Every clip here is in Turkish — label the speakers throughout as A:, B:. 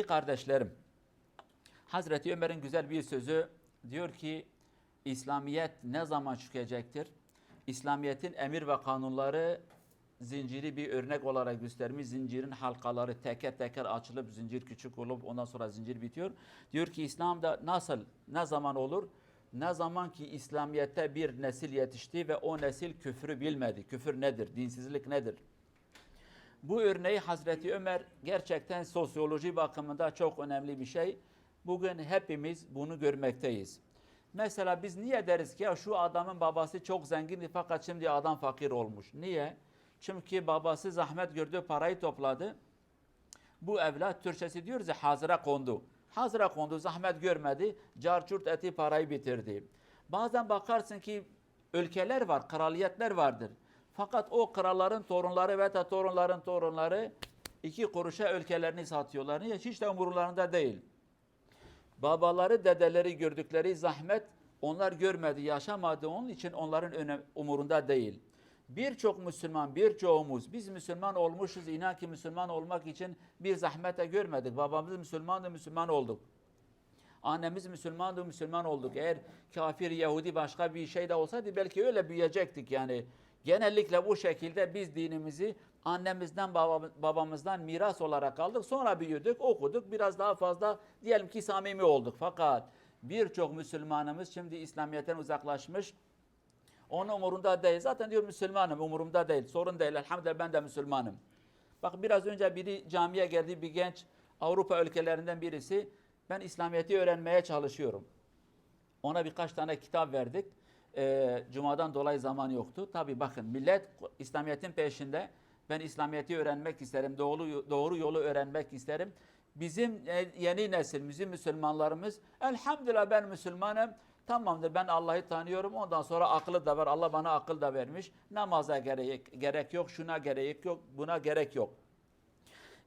A: Kardeşlerim, Hazreti Ömer'in güzel bir sözü diyor ki İslamiyet ne zaman çökecektir? İslamiyet'in emir ve kanunları zinciri bir örnek olarak göstermiş. Zincirin halkaları teker teker açılıp zincir küçük olup ondan sonra zincir bitiyor. Diyor ki İslam'da ne zaman olur? Ne zaman ki İslamiyet'te bir nesil yetişti ve o nesil küfrü bilmedi. Küfür nedir? Dinsizlik nedir? Bu örneği Hazreti Ömer gerçekten sosyoloji bakımında çok önemli bir şey. Bugün hepimiz bunu görmekteyiz. Mesela biz niye deriz ki ya şu adamın babası çok zengindi fakat şimdi adam fakir olmuş. Niye? Çünkü babası zahmet gördü, parayı topladı. Bu evlat Türkçesi diyoruz ya hazıra kondu. Hazıra kondu, zahmet görmedi, carçurt eti parayı bitirdi. Bazen bakarsın ki ülkeler var, kraliyetler vardır. Fakat o kralların torunları ve da torunların torunları 2 kuruşa ülkelerini satıyorlar. Niye? Hiç de umurlarında değil. Babaları, dedeleri gördükleri zahmet onlar görmedi, yaşamadı. Onun için onların umurunda değil. Birçok Müslüman, birçoğumuz biz Müslüman olmuşuz. İnan ki Müslüman olmak için bir zahmete görmedik. Babamız Müslümandı, Müslüman olduk. Annemiz Müslümandı, Müslüman olduk. Eğer kafir, Yahudi başka bir şey de olsaydı belki öyle büyüyecektik yani. Genellikle bu şekilde biz dinimizi annemizden, babamızdan miras olarak aldık. Sonra büyüdük, okuduk, biraz daha fazla diyelim ki samimi olduk. Fakat birçok Müslümanımız şimdi İslamiyet'ten uzaklaşmış. Onun umurunda değil. Zaten diyor Müslümanım, umurumda değil. Sorun değil. Elhamdülillah ben de Müslümanım. Bak biraz önce biri camiye geldi, bir genç Avrupa ülkelerinden birisi. Ben İslamiyet'i öğrenmeye çalışıyorum. Ona birkaç tane kitap verdik. Cuma'dan dolayı zaman yoktu. Tabi bakın millet İslamiyet'in peşinde. Ben İslamiyet'i öğrenmek isterim. Doğru yolu öğrenmek isterim. Bizim yeni nesil, bizim Müslümanlarımız elhamdülillah ben Müslümanım. Tamamdır ben Allah'ı tanıyorum. Ondan sonra aklı da var. Allah bana akıl da vermiş. Namaza gerek yok. Şuna gerek yok. Buna gerek yok.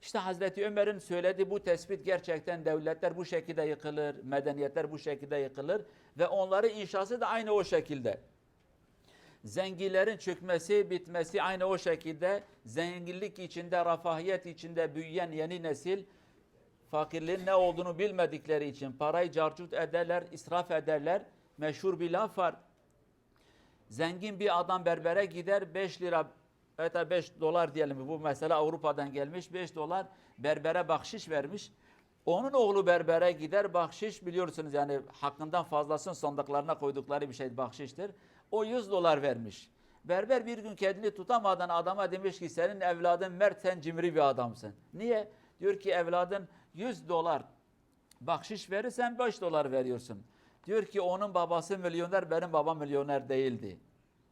A: İşte Hazreti Ömer'in söylediği bu tespit gerçekten devletler bu şekilde yıkılır, medeniyetler bu şekilde yıkılır ve onların inşası da aynı o şekilde. Zenginlerin çökmesi, bitmesi aynı o şekilde. Zenginlik içinde, rafahiyet içinde büyüyen yeni nesil fakirliğin ne olduğunu bilmedikleri için parayı carcut ederler, israf ederler. Meşhur bir laf var. Zengin bir adam berbere gider 5 lira hatta 5 dolar diyelim bu mesela Avrupa'dan gelmiş 5 dolar berbere bahşiş vermiş. Onun oğlu berbere gider bahşiş biliyorsunuz yani hakkından fazlasını sandıklarına koydukları bir şey bahşiştir. O 100 dolar vermiş. Berber bir gün kendini tutamadan adama demiş ki senin evladın mert sen cimri bir adamsın. Niye? Diyor ki evladın 100 dolar bahşiş verirsen 5 dolar veriyorsun. Diyor ki onun babası milyoner benim babam milyoner değildi.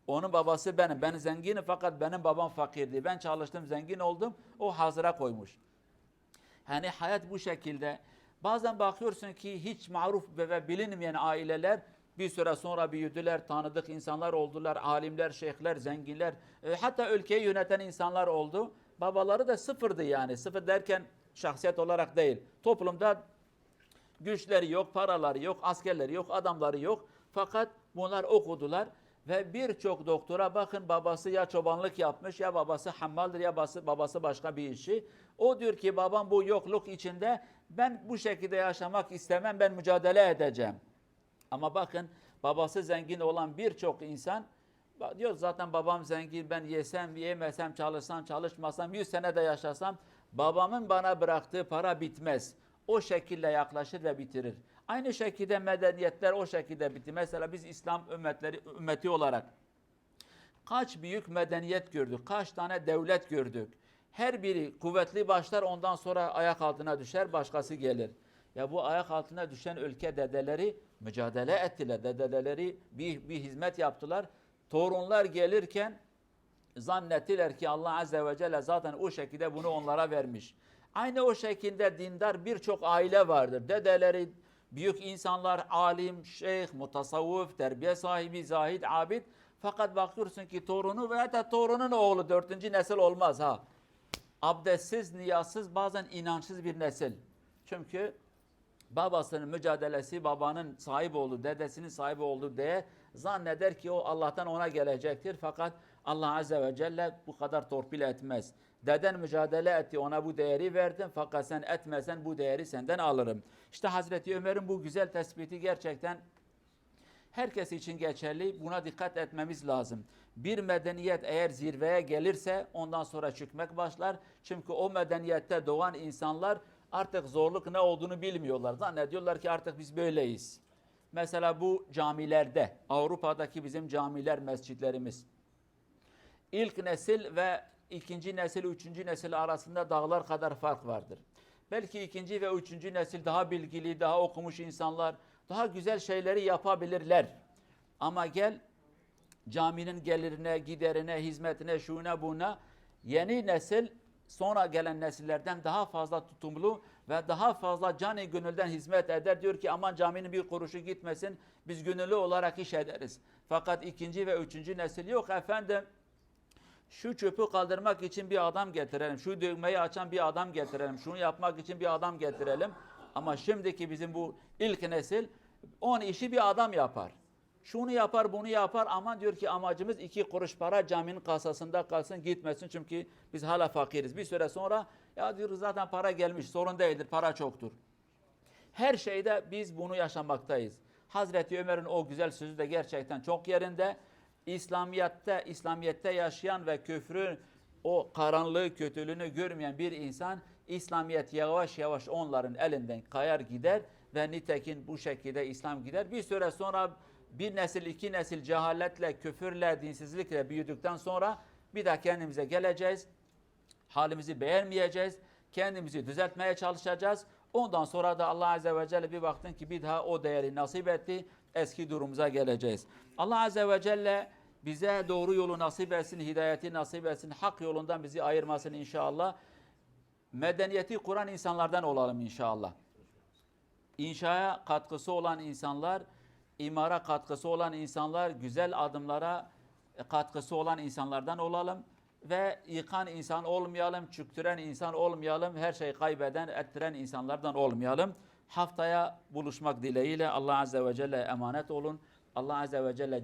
A: Onun babası benim. Ben zenginim fakat benim babam fakirdi. Ben çalıştım zengin oldum. O hazıra koymuş. Yani hayat bu şekilde. Bazen bakıyorsun ki hiç maruf ve bilinmeyen aileler bir süre sonra büyüdüler, tanıdık insanlar oldular, alimler, şeyhler, zenginler, hatta ülkeyi yöneten insanlar oldu. Babaları da sıfırdı yani. Sıfır derken şahsiyet olarak değil. Toplumda güçleri yok, paraları yok, askerleri yok, adamları yok. Fakat bunlar okudular. Ve birçok doktora bakın babası ya çobanlık yapmış ya babası hammaldır ya babası başka bir işi. O diyor ki babam bu yokluk içinde ben bu şekilde yaşamak istemem ben mücadele edeceğim. Ama bakın babası zengin olan birçok insan diyor zaten babam zengin ben yesem yemesem çalışsam çalışmasam 100 sene de yaşasam babamın bana bıraktığı para bitmez. O şekilde yaklaşır ve bitirir. Aynı şekilde medeniyetler o şekilde bitti. Mesela biz İslam ümmeti olarak kaç büyük medeniyet gördük, kaç tane devlet gördük. Her biri kuvvetli başlar ondan sonra ayak altına düşer başkası gelir. Ya bu ayak altına düşen ülke dedeleri mücadele ettiler. Dedeleri bir hizmet yaptılar. Torunlar gelirken zannettiler ki Allah Azze ve Celle zaten o şekilde bunu onlara vermiş. Aynı o şekilde dindar birçok aile vardır. Dedeleri büyük insanlar, alim, şeyh, mutasavvuf, terbiye sahibi, zahid, abid. Fakat bakıyorsun ki torunu veya da torunun oğlu 4. nesil olmaz ha. Abdestsiz, niyazsız, bazen inançsız bir nesil. Çünkü babasının mücadelesi, babanın sahip olduğu, dedesinin sahibi olduğu diye zanneder ki o Allah'tan ona gelecektir. Fakat Allah Azze ve Celle bu kadar torpil etmez. Deden mücadele etti, ona bu değeri verdim. Fakat sen etmesen bu değeri senden alırım. İşte Hazreti Ömer'in bu güzel tespiti gerçekten herkes için geçerli. Buna dikkat etmemiz lazım. Bir medeniyet eğer zirveye gelirse ondan sonra çökmek başlar. Çünkü o medeniyette doğan insanlar artık zorluk ne olduğunu bilmiyorlar. Zannediyorlar ki artık biz böyleyiz. Mesela bu camilerde, Avrupa'daki bizim camiler, mescitlerimiz. İlk nesil ve ikinci nesil, üçüncü nesil arasında dağlar kadar fark vardır. Belki ikinci ve üçüncü nesil daha bilgili, daha okumuş insanlar, daha güzel şeyleri yapabilirler. Ama gel caminin gelirine, giderine, hizmetine, şuna buna yeni nesil sonra gelen nesillerden daha fazla tutumlu ve daha fazla canı gönülden hizmet eder. Diyor ki aman caminin bir kuruşu gitmesin, biz gönüllü olarak iş ederiz. Fakat ikinci ve üçüncü nesil yok efendim. Şu çöpü kaldırmak için bir adam getirelim. Şu düğmeyi açan bir adam getirelim. Şunu yapmak için bir adam getirelim. Ama şimdiki bizim bu ilk nesil 10 işi bir adam yapar. Şunu yapar, bunu yapar. Aman diyor ki amacımız 2 kuruş para caminin kasasında kalsın, gitmesin. Çünkü biz hala fakiriz. Bir süre sonra ya diyoruz zaten para gelmiş, sorun değildir, para çoktur. Her şeyde biz bunu yaşamaktayız. Hazreti Ömer'in o güzel sözü de gerçekten çok yerinde. İslamiyet'te yaşayan ve küfrün o karanlığı, kötülüğünü görmeyen bir insan, İslamiyet yavaş yavaş onların elinden kayar gider ve nitekin bu şekilde İslam gider. Bir süre sonra bir nesil, 2 nesil cehaletle, küfürle, dinsizlikle büyüdükten sonra bir daha kendimize geleceğiz. Halimizi beğenmeyeceğiz. Kendimizi düzeltmeye çalışacağız. Ondan sonra da Allah Azze ve Celle bir baktın ki bir daha o değeri nasip etti. Eski durumumuza geleceğiz. Allah Azze ve Celle bize doğru yolu nasip etsin, hidayeti nasip etsin, hak yolundan bizi ayırmasın inşallah. Medeniyeti kuran insanlardan olalım inşallah. İnşaya katkısı olan insanlar, imara katkısı olan insanlar, güzel adımlara katkısı olan insanlardan olalım. Ve yıkan insan olmayalım, çöktüren insan olmayalım, her şeyi kaybeden, ettiren insanlardan olmayalım. Haftaya buluşmak dileğiyle Allah Azze ve Celle emanet olun. Allah Azze ve Celle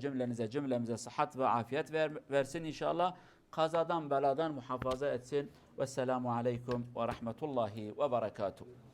A: cümlemize sıhhat ve afiyet versin inşallah. Kazadan, beladan muhafaza etsin. Vesselamu aleyküm ve rahmetullahi ve berekatuhu.